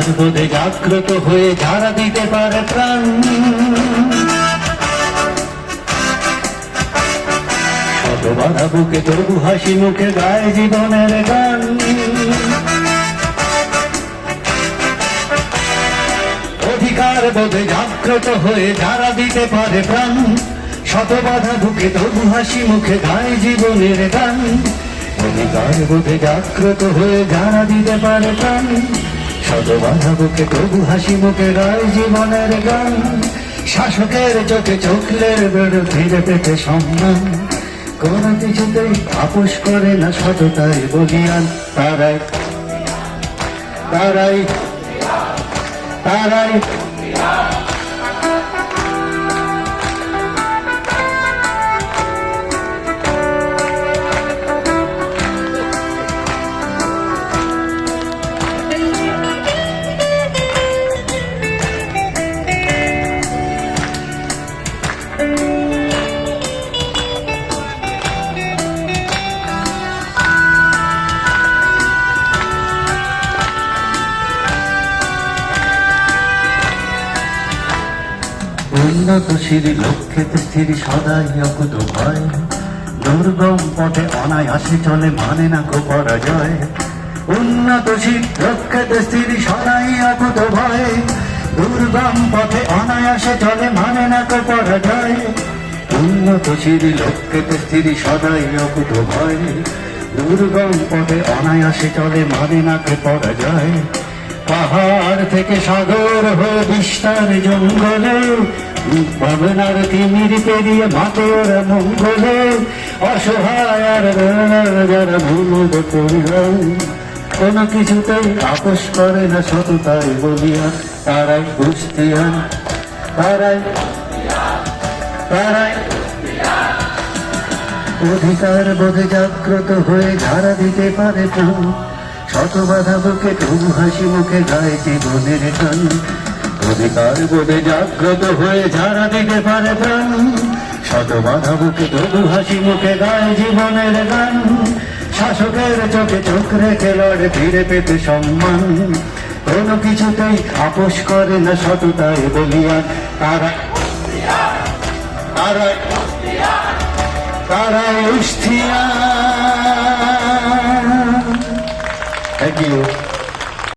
অধিকার বোধে জাগ্রত হয়ে যারা দিতে পারে প্রাণ, শত বাধা বুকে তবু হাসি মুখে গায় জীবনের গান। অধিকার বোধে জাগ্রত হয়ে যারা দিতে পারে প্রাণ, শত বাধা বুকে তবু হাসি মুখে গায় জীবনের গান। অধিকার বোধে জাগ্রত হয়ে যারা দিতে পারে প্রাণ, শত বাধা বুকে তবু হাসি মুখে গায় জীবনের গান। শাসকের চোখে চোখলের বেড়ে ফিরে পেতে সম্মান, কোন কিছুতেই আপোষ করে না সততাই বলিয়ান। তারাই তারাই তারাই উন্নতশীল লক্ষ্যেতে স্থির সদাই অকুত ভয়, দুর্গম পথে অনায়াসে চলে মানে না কো পরাজয়। উন্নতশীল লক্ষ্যেতে স্থির সদাই অকুত ভয়, দুর্গম পথে অনায়াসে চলে মানে না কো পরাজয়। উন্নতশীল লক্ষ্যেতে স্থির সদাই অকুত ভয়, দুর্গম পথে অনায়াসে চলে মানে না কো পরাজয়। পাহাড় থেকে সাগর হয়ে বিস্তার জঙ্গলে, ভাবনার তিমির পেরিয়ে মাতে ওরা মঙ্গলে। অসহায় আর যারা ভুল করিলাম, কোন কিছুতেই আপোষ করে না সততাই বলিয়া। তারাই বুঝতিয়ান, তারাই তারাই অধিকার বোধে জাগ্রত হয়ে ধারা দিতে পারে প্রাণ, শত বাধা বুকে তবু হাসি মুখে গায় জীবনের গান। অধিকার বোধে জাগ্রত হয়ে যারা দিতে পারে প্রাণ, শত বাধা বুকে তবু হাসি মুখে গায় জীবনের গান। শাসকের চোখে চোখ রেখে লড়ে ফিরে পেতে সম্মান, কোন কিছুতেই আপোষ করে না সততাই বলিয়ান। তারা তারা তারা উষ্ঠিয়া। Thank you.